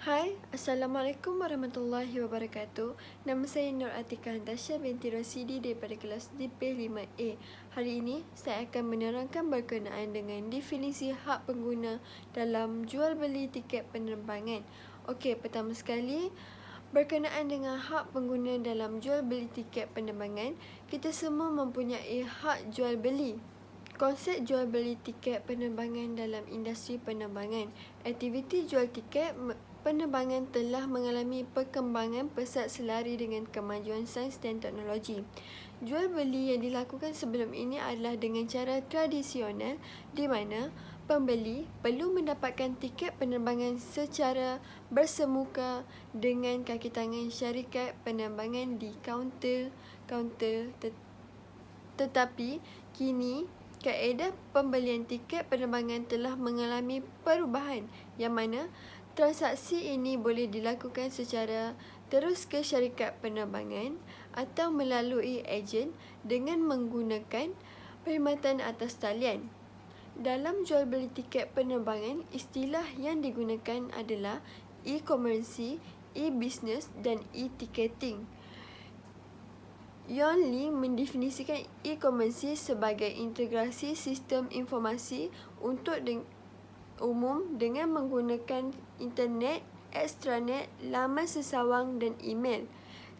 Hai, Assalamualaikum warahmatullahi wabarakatuh. Nama saya Nur Atika Handasha binti Rosidi daripada kelas DP5A. Hari ini, saya akan menerangkan berkenaan dengan definisi hak pengguna dalam jual beli tiket penerbangan. Okey, pertama sekali, berkenaan dengan hak pengguna dalam jual beli tiket penerbangan, kita semua mempunyai hak jual beli. Konsep jual beli tiket penerbangan dalam industri penerbangan. Aktiviti jual tiket penerbangan telah mengalami perkembangan pesat selari dengan kemajuan sains dan teknologi. Jual beli yang dilakukan sebelum ini adalah dengan cara tradisional di mana pembeli perlu mendapatkan tiket penerbangan secara bersemuka dengan kaki tangan syarikat penerbangan di kaunter. Tetapi kini kaedah pembelian tiket penerbangan telah mengalami perubahan yang mana transaksi ini boleh dilakukan secara terus ke syarikat penerbangan atau melalui ejen dengan menggunakan perkhidmatan atas talian. Dalam jual beli tiket penerbangan, istilah yang digunakan adalah e-commerce, e-business dan e-ticketing. Yon Lee mendefinisikan e-commerce sebagai integrasi sistem informasi untuk umum dengan menggunakan internet, extranet, laman sesawang dan email.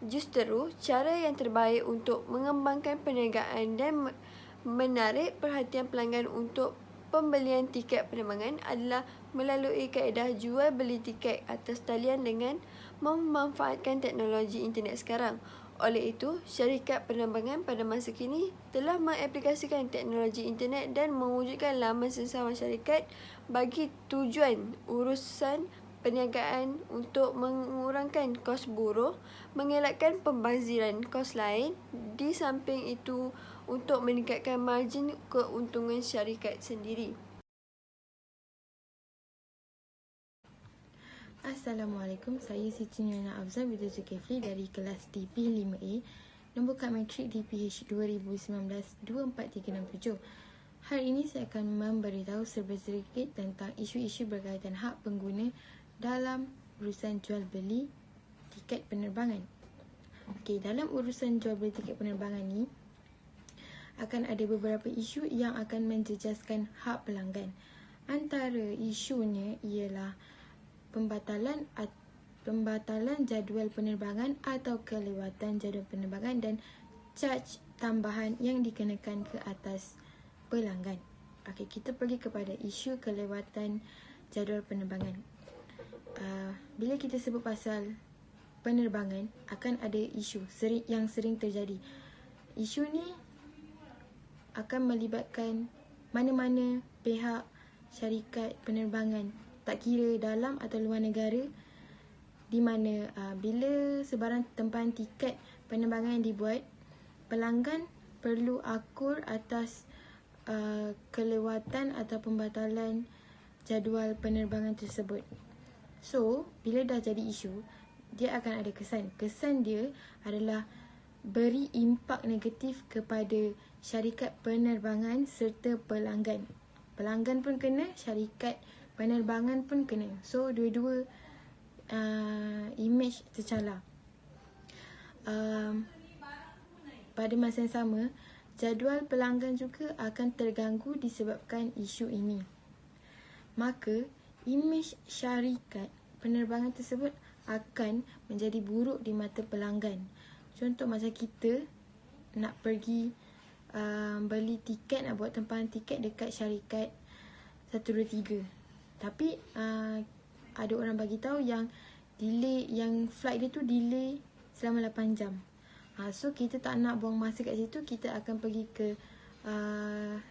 Justeru, cara yang terbaik untuk mengembangkan perniagaan dan menarik perhatian pelanggan untuk pembelian tiket penerbangan adalah melalui kaedah jual beli tiket atas talian dengan memanfaatkan teknologi internet sekarang. Oleh itu, syarikat penerbangan pada masa kini telah mengaplikasikan teknologi internet dan mewujudkan laman sesawang syarikat bagi tujuan urusan perniagaan untuk mengurangkan kos buruh, mengelakkan pembaziran kos lain, di samping itu untuk meningkatkan margin keuntungan syarikat sendiri. Assalamualaikum, saya Siti Nurina Afzal binti Zulkifli dari kelas DP5A, nombor kad matrik DPH 2019-24367. Hari ini saya akan memberitahu sedikit tentang isu-isu berkaitan hak pengguna dalam urusan jual beli tiket penerbangan. Okey, dalam urusan jual beli tiket penerbangan ni akan ada beberapa isu yang akan menjejaskan hak pelanggan. Antara isunya ialah pembatalan jadual penerbangan atau kelewatan jadual penerbangan dan caj tambahan yang dikenakan ke atas pelanggan. Okey, kita pergi kepada isu kelewatan jadual penerbangan. Bila kita sebut pasal penerbangan, akan ada isu yang sering terjadi. Isu ni akan melibatkan mana-mana pihak syarikat penerbangan, tak kira dalam atau luar negara, di mana bila sebarang tempahan tiket penerbangan yang dibuat, pelanggan perlu akur atas kelewatan atau pembatalan jadual penerbangan tersebut. So, bila dah jadi isu, dia akan ada kesan. Kesan dia adalah beri impak negatif kepada syarikat penerbangan serta pelanggan. Pelanggan pun kena, syarikat penerbangan pun kena. So, dua-dua image tercalar. Pada masa yang sama, jadual pelanggan juga akan terganggu disebabkan isu ini. Maka, imej syarikat penerbangan tersebut akan menjadi buruk di mata pelanggan. Contoh macam kita nak pergi beli tiket, nak buat tempahan tiket dekat syarikat 123. Tapi ada orang bagi tahu yang delay, yang flight dia tu delay selama 8 jam. So kita tak nak buang masa kat situ, kita akan pergi ke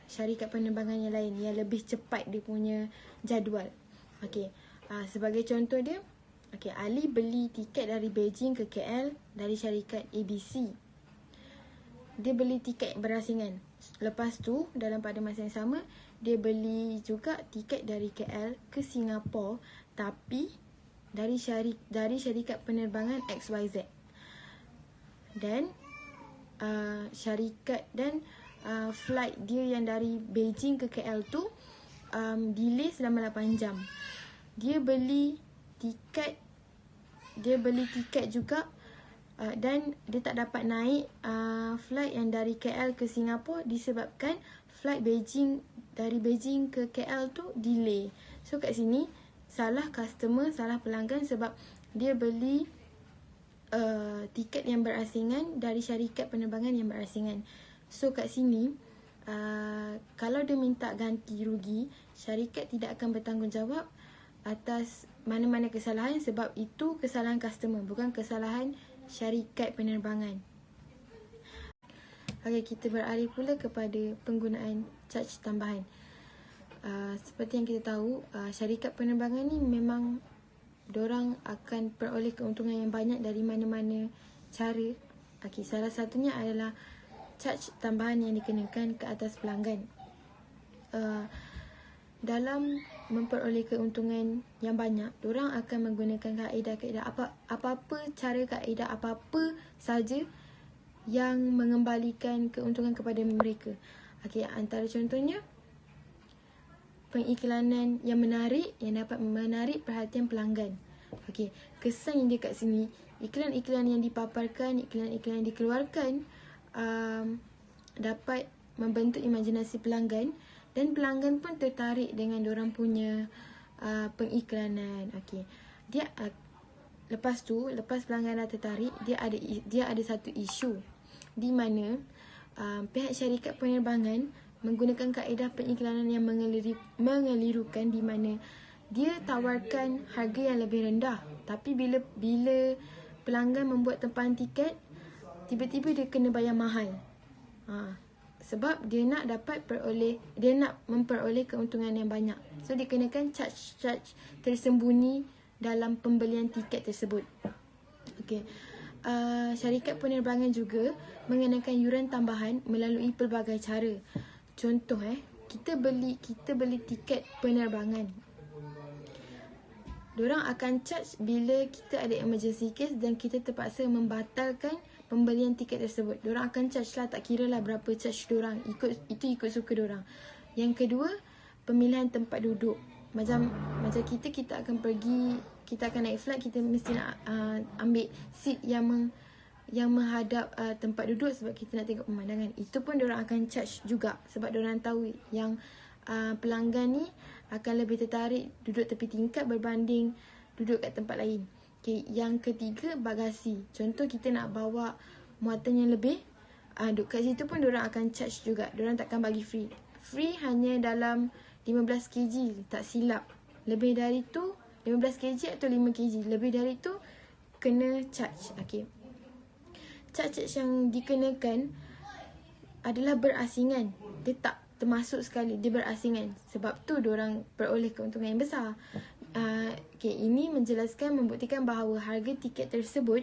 syarikat penerbangan yang lain yang lebih cepat dia punya jadual. Okey, sebagai contoh dia, Ali beli tiket dari Beijing ke KL dari syarikat ABC. Dia beli tiket berasingan. Lepas tu, pada masa yang sama, dia beli juga tiket dari KL ke Singapura, tapi dari syarikat penerbangan XYZ. Dan syarikat dan flight dia yang dari Beijing ke KL tu delay selama 8 jam. Dia beli tiket dia beli tiket juga dan dia tak dapat naik flight yang dari KL ke Singapura disebabkan flight dari Beijing ke KL tu delay. So kat sini salah customer, salah pelanggan sebab dia beli tiket yang berasingan dari syarikat penerbangan yang berasingan. So kat sini kalau dia minta ganti rugi, syarikat tidak akan bertanggungjawab atas mana-mana kesalahan sebab itu kesalahan customer, bukan kesalahan syarikat penerbangan. Okey, kita beralih pula kepada penggunaan charge tambahan. Seperti yang kita tahu, syarikat penerbangan ni memang dorang akan peroleh keuntungan yang banyak dari mana-mana cara. Okey, salah satunya adalah charge tambahan yang dikenakan ke atas pelanggan. Dalam memperoleh keuntungan yang banyak, dorang akan menggunakan kaedah-kaedah apa-apa cara kaedah apa-apa saja yang mengembalikan keuntungan kepada mereka. Okey, antara contohnya pengiklanan yang menarik yang dapat menarik perhatian pelanggan. Okey, kesan yang dia kat sini, iklan-iklan yang dipaparkan, iklan-iklan yang dikeluarkan dapat membentuk imajinasi pelanggan dan pelanggan pun tertarik dengan dorang punya pengiklanan. Okey. Dia lepas pelanggan dah tertarik, dia ada satu isu di mana pihak syarikat penerbangan menggunakan kaedah pengiklanan yang mengelirukan, di mana dia tawarkan harga yang lebih rendah, tapi bila pelanggan membuat tempahan tiket, tiba-tiba dia kena bayar mahal. Sebab dia nak memperoleh keuntungan yang banyak. So dia kenakan charge tersembunyi dalam pembelian tiket tersebut. Okey. Syarikat penerbangan juga mengenakan yuran tambahan melalui pelbagai cara. Contoh kita beli tiket penerbangan. Dorang akan charge bila kita ada emergency case dan kita terpaksa membatalkan pembelian tiket tersebut. Dorang akan charge lah, tak kira lah berapa charge dorang. Ikut suka dorang. Yang kedua, pemilihan tempat duduk. Macam kita akan pergi, kita akan naik flight, kita mesti nak ambil seat yang menghadap tempat duduk sebab kita nak tengok pemandangan. Itu pun dorang akan charge juga sebab dorang tahu yang pelanggan ni akan lebih tertarik duduk tepi tingkap berbanding duduk kat tempat lain. Okay, yang ketiga, bagasi. Contoh kita nak bawa muatan yang lebih, duduk kat situ pun dorang akan charge juga. Dorang takkan bagi free. Free hanya dalam 15 kg, tak silap. Lebih dari tu 15 kg atau 5 kg, lebih dari tu kena charge. Okay. Charge yang dikenakan adalah berasingan. Dia tak termasuk sekali, dia berasingan. Sebab tu diorang peroleh keuntungan yang besar. Ini menjelaskan, membuktikan bahawa harga tiket tersebut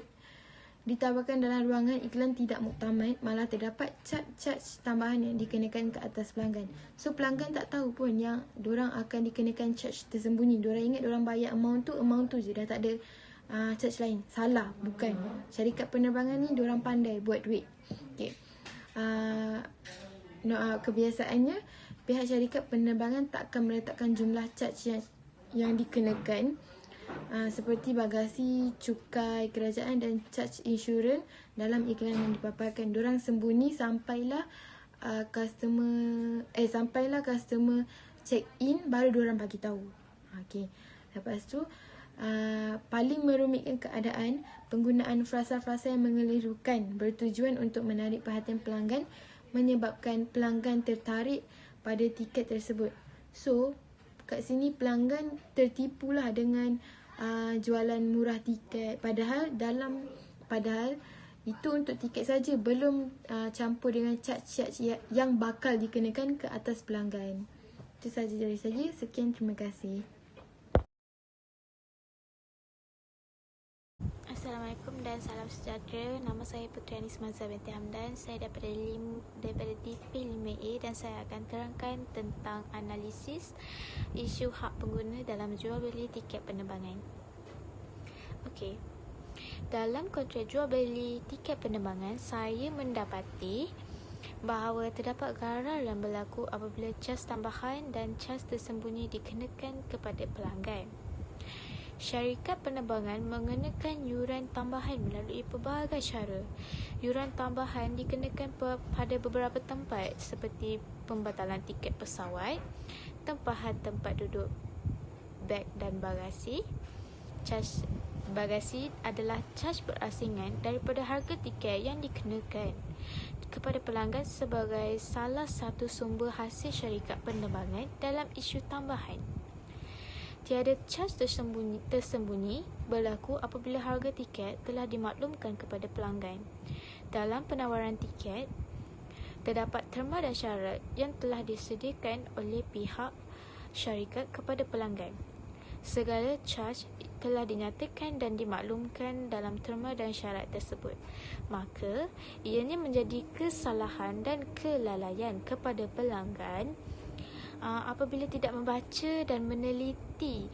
ditawarkan dalam ruangan iklan tidak muktamad, malah terdapat charge tambahan yang dikenakan ke atas pelanggan. So pelanggan tak tahu pun yang diorang akan dikenakan charge tersembunyi. Diorang ingat diorang bayar amount tu je, dah tak ada charge lain. Salah, bukan. Syarikat penerbangan ni diorang pandai buat duit. Okay. Kebiasaannya pihak syarikat penerbangan tak akan meletakkan jumlah charge yang dikenakan seperti bagasi, cukai kerajaan dan charge insurans dalam iklan yang dipaparkan. Diorang sembunyi sampailah customer check in baru diorang bagi tahu. Okey. Lepas tu paling merumitkan keadaan, penggunaan frasa-frasa yang mengelirukan bertujuan untuk menarik perhatian pelanggan menyebabkan pelanggan tertarik pada tiket tersebut. So, kat sini pelanggan tertipulah dengan jualan murah tiket. Padahal itu untuk tiket saja, belum campur dengan charge yang bakal dikenakan ke atas pelanggan. Itu sahaja dari saya. Sekian, terima kasih. Assalamualaikum dan salam sejahtera. Nama saya Putri Anis Mazhar binti Hamdan. Saya daripada DP5A dan saya akan terangkan tentang analisis isu hak pengguna dalam jual beli tiket penerbangan. Okey. Dalam kontrak jual beli tiket penerbangan, saya mendapati bahawa terdapat gharar yang berlaku apabila cas tambahan dan cas tersembunyi dikenakan kepada pelanggan. Syarikat penerbangan mengenakan yuran tambahan melalui pelbagai cara. Yuran tambahan dikenakan pada beberapa tempat seperti pembatalan tiket pesawat, tempahan tempat duduk beg dan bagasi. Caj bagasi adalah caj berasingan daripada harga tiket yang dikenakan kepada pelanggan sebagai salah satu sumber hasil syarikat penerbangan dalam isu tambahan. Tiada caj tersembunyi berlaku apabila harga tiket telah dimaklumkan kepada pelanggan. Dalam penawaran tiket, terdapat terma dan syarat yang telah disediakan oleh pihak syarikat kepada pelanggan. Segala caj telah dinyatakan dan dimaklumkan dalam terma dan syarat tersebut. Maka, ianya menjadi kesalahan dan kelalaian kepada pelanggan apabila tidak membaca dan meneliti,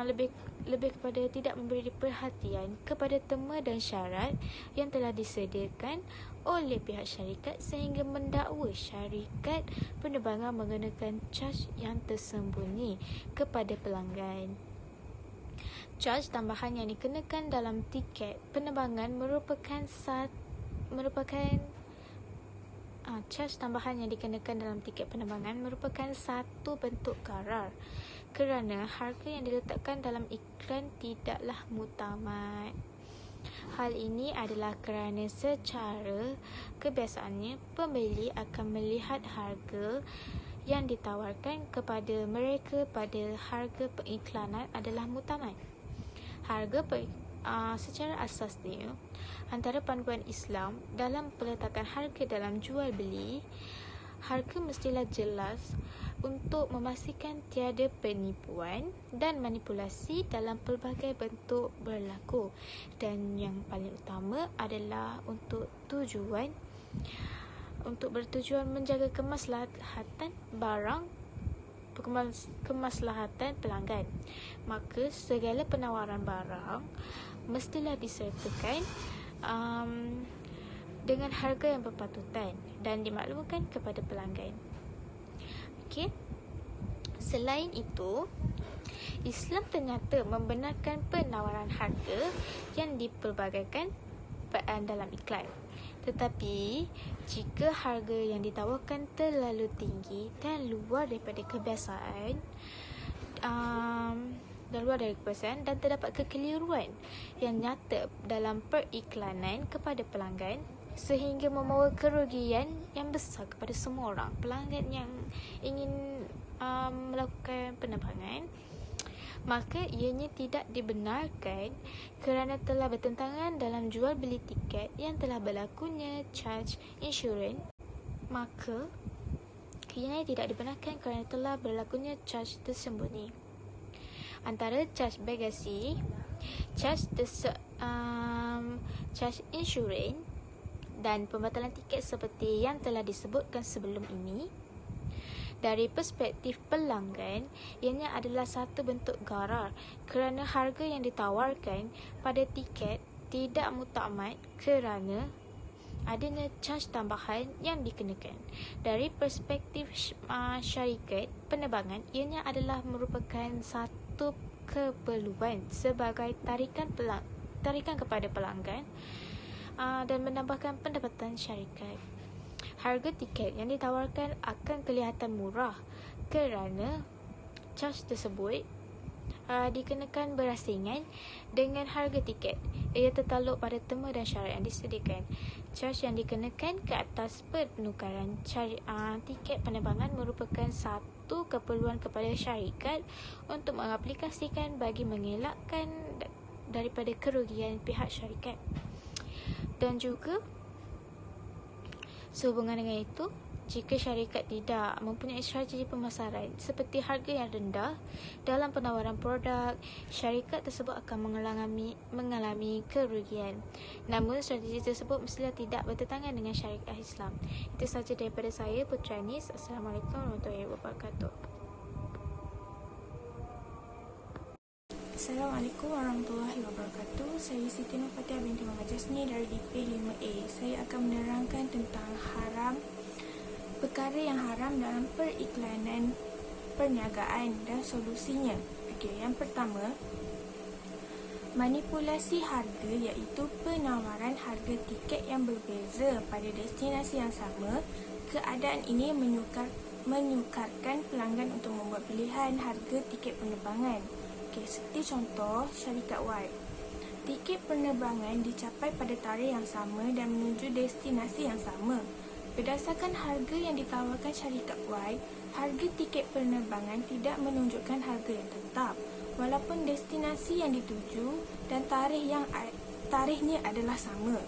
lebih kepada tidak memberi perhatian kepada terma dan syarat yang telah disediakan oleh pihak syarikat sehingga mendakwa syarikat penerbangan mengenakan caj yang tersembunyi kepada pelanggan. Caj tambahan yang dikenakan dalam tiket penerbangan caj tambahan yang dikenakan dalam tiket penerbangan merupakan satu bentuk garar kerana harga yang diletakkan dalam iklan tidaklah muktamad. Hal ini adalah kerana secara kebiasaannya pembeli akan melihat harga yang ditawarkan kepada mereka pada harga periklanan adalah muktamad. Secara asasnya, antara panduan Islam dalam peletakan harga dalam jual beli, harga mestilah jelas untuk memastikan tiada penipuan dan manipulasi dalam pelbagai bentuk berlaku, dan yang paling utama adalah bertujuan menjaga kemaslahatan kemaslahatan pelanggan. Maka segala penawaran barang mestilah disertakan dengan harga yang berpatutan dan dimaklumkan kepada pelanggan. Okey. Selain itu, Islam ternyata membenarkan penawaran harga yang dipelbagaikan dalam iklan. Tetapi, jika harga yang ditawarkan terlalu tinggi dan luar daripada kebiasaan dan terdapat kekeliruan yang nyata dalam periklanan kepada pelanggan sehingga membawa kerugian yang besar kepada semua orang pelanggan yang ingin melakukan penerbangan, maka ianya tidak dibenarkan kerana telah bertentangan dalam jual beli tiket yang telah berlakunya caj insurans. Maka ianya tidak dibenarkan kerana telah berlakunya caj tersembunyi. Antara caj bagasi, caj insurans dan pembatalan tiket seperti yang telah disebutkan sebelum ini, dari perspektif pelanggan, ianya adalah satu bentuk garar kerana harga yang ditawarkan pada tiket tidak muktamad kerana adanya caj tambahan yang dikenakan. Dari perspektif syarikat penerbangan, ianya adalah merupakan satu keperluan sebagai tarikan kepada pelanggan dan menambahkan pendapatan syarikat. Harga tiket yang ditawarkan akan kelihatan murah kerana caj tersebut dikenakan berasingan dengan harga tiket. Ia tertakluk pada terma dan syarat yang disediakan. Caj yang dikenakan ke atas penukaran tiket penerbangan merupakan satu keperluan kepada syarikat untuk mengaplikasikan bagi mengelakkan daripada kerugian pihak syarikat. Dan juga sehubungan dengan itu, jika syarikat tidak mempunyai strategi pemasaran seperti harga yang rendah dalam penawaran produk, syarikat tersebut akan mengalami kerugian. Namun strategi tersebut mestilah tidak bertentangan dengan syariat Islam. Itu sahaja daripada saya, Putra Anis. Assalamualaikum warahmatullahi wabarakatuh. Assalamualaikum warahmatullahi wabarakatuh. Saya Siti Nurfatia binti Muhammad Jasni dari DP 5A. Saya akan menerangkan tentang perkara yang haram dalam periklanan perniagaan dan solusinya. Okey, yang pertama, Manipulasi harga iaitu penawaran harga tiket yang berbeza pada destinasi yang sama. Keadaan ini menyukarkan pelanggan untuk membuat pilihan harga tiket penerbangan. Seperti contoh syarikat Y. Tiket penerbangan dicapai pada tarikh yang sama dan menuju destinasi yang sama. Berdasarkan harga yang ditawarkan syarikat Y, harga tiket penerbangan tidak menunjukkan harga yang tetap, walaupun destinasi yang dituju dan tarikhnya adalah sama.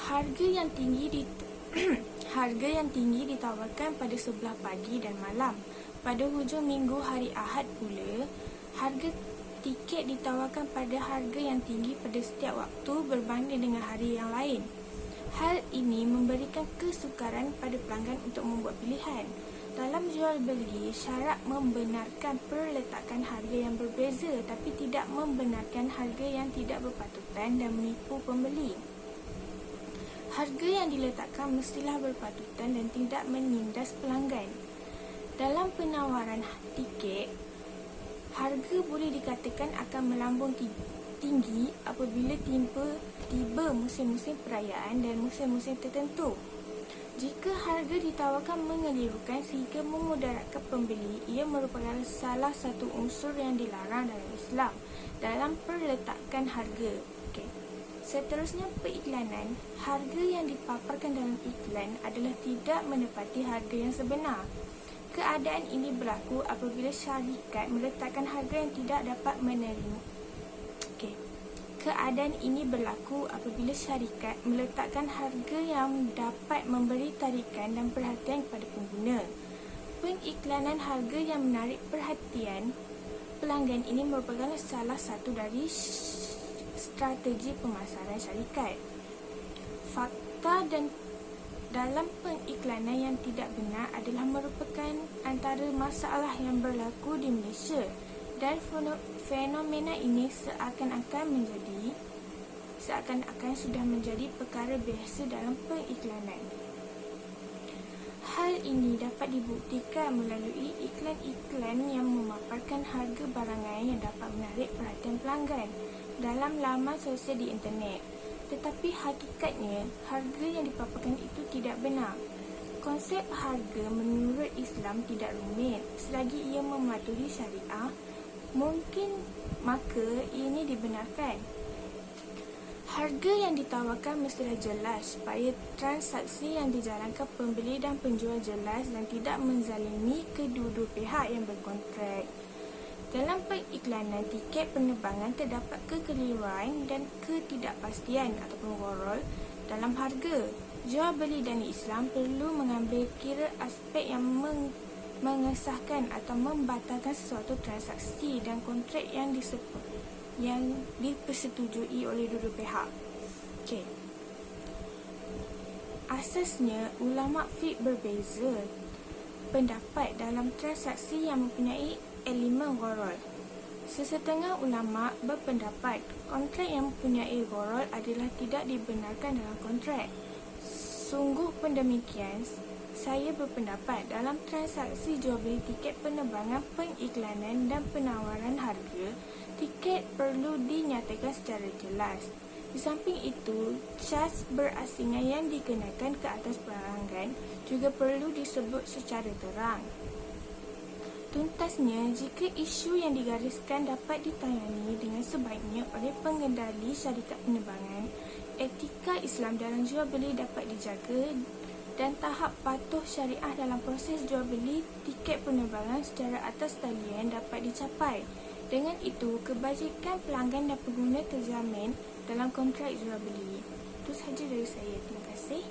Harga yang tinggi ditawarkan pada sebelah pagi dan malam. Pada hujung minggu hari Ahad pula, harga tiket ditawarkan pada harga yang tinggi pada setiap waktu berbanding dengan hari yang lain. Hal ini memberikan kesukaran pada pelanggan untuk membuat pilihan. Dalam jual beli, syarat membenarkan perletakan harga yang berbeza tapi tidak membenarkan harga yang tidak berpatutan dan menipu pembeli. Harga yang diletakkan mestilah berpatutan dan tidak menindas pelanggan. Dalam penawaran tiket, harga boleh dikatakan akan melambung tinggi apabila tiba musim-musim perayaan dan musim-musim tertentu. Jika harga ditawarkan mengelirukan sehingga memudaratkan pembeli, ia merupakan salah satu unsur yang dilarang dalam Islam dalam perletakan harga. Seterusnya, periklanan. Harga yang dipaparkan dalam iklan adalah tidak menepati harga yang sebenar. Keadaan ini berlaku apabila syarikat meletakkan harga yang tidak dapat menerima. Keadaan ini berlaku apabila syarikat meletakkan harga yang dapat memberi tarikan dan perhatian kepada pengguna. Pengiklanan harga yang menarik perhatian pelanggan ini merupakan salah satu dari strategi pemasaran syarikat. Fakta dan dalam pengiklanan yang tidak benar adalah merupakan antara masalah yang berlaku di Malaysia. Dan fenomena ini seakan-akan sudah menjadi perkara biasa dalam pengiklanan. Hal ini dapat dibuktikan melalui iklan-iklan yang memaparkan harga barangan yang dapat menarik perhatian pelanggan dalam laman sosial di internet. Tetapi hakikatnya, harga yang dipaparkan itu tidak benar. Konsep harga menurut Islam tidak rumit. Selagi ia mematuhi syariah, maka ini dibenarkan. Harga yang ditawarkan mestilah jelas supaya transaksi yang dijalankan pembeli dan penjual jelas dan tidak menzalimi kedua-dua pihak yang berkontrak. Dalam pengiklanan tiket penerbangan terdapat kekeliruan dan ketidakpastian ataupun gorol dalam harga. Jual beli dan Islam perlu mengambil kira aspek yang mengesahkan atau membatalkan sesuatu transaksi dan kontrak yang dipersetujui oleh dua-dua pihak. Asasnya, ulama fiqh berbeza pendapat dalam transaksi yang mempunyai elemen gharar. Sesetengah ulama berpendapat kontrak yang mempunyai gharar adalah tidak dibenarkan dalam kontrak. Sungguh pun demikian, saya berpendapat dalam transaksi jual beli tiket penerbangan, pengiklanan dan penawaran harga, tiket perlu dinyatakan secara jelas. Di samping itu, cas berasingan yang dikenakan ke atas pelanggan juga perlu disebut secara terang. Tuntasnya, jika isu yang digariskan dapat ditangani dengan sebaiknya oleh pengendali syarikat penerbangan, etika Islam dalam jual beli dapat dijaga dan tahap patuh syariah dalam proses jual beli tiket penerbangan secara atas talian dapat dicapai. Dengan itu, kebajikan pelanggan dan pengguna terjamin dalam kontrak jual beli. Itu sahaja dari saya. Terima kasih.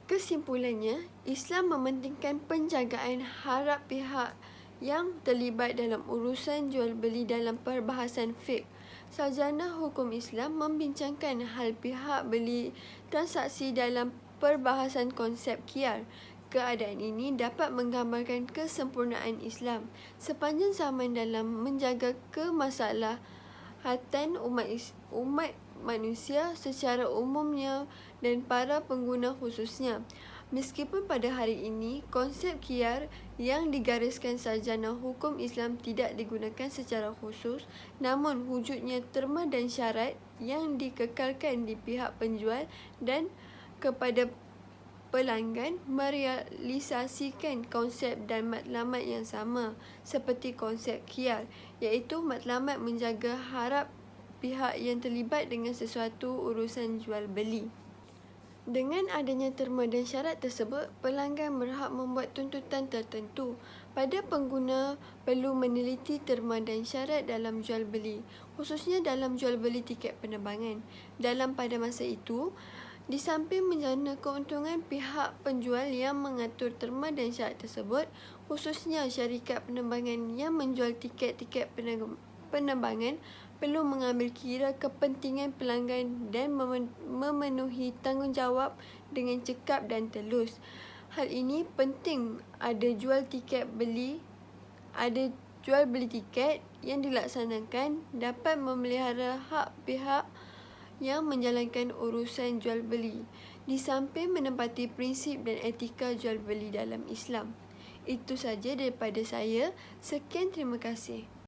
Kesimpulannya, Islam mementingkan penjagaan harap pihak yang terlibat dalam urusan jual beli dalam perbahasan fiqh. Sarjana Hukum Islam membincangkan hal pihak beli transaksi dalam perbahasan konsep khiyar. Keadaan ini dapat menggambarkan kesempurnaan Islam sepanjang zaman dalam menjaga kemaslahatan umat manusia secara umumnya dan para pengguna khususnya. Meskipun pada hari ini, konsep khiyar yang digariskan sarjana hukum Islam tidak digunakan secara khusus, namun wujudnya terma dan syarat yang dikekalkan di pihak penjual dan kepada pelanggan merealisasikan konsep dan matlamat yang sama seperti konsep khiyar, iaitu matlamat menjaga harap pihak yang terlibat dengan sesuatu urusan jual beli. Dengan adanya terma dan syarat tersebut, pelanggan berhak membuat tuntutan tertentu. Pada pengguna perlu meneliti terma dan syarat dalam jual beli, khususnya dalam jual beli tiket penerbangan. Pada masa itu, di samping menjana keuntungan pihak penjual yang mengatur terma dan syarat tersebut, khususnya syarikat penerbangan yang menjual tiket-tiket penerbangan perlu mengambil kira kepentingan pelanggan dan memenuhi tanggungjawab dengan cekap dan telus. Hal ini penting ada jual beli tiket yang dilaksanakan dapat memelihara hak pihak yang menjalankan urusan jual beli, di samping menepati prinsip dan etika jual beli dalam Islam. Itu saja daripada saya. Sekian, terima kasih.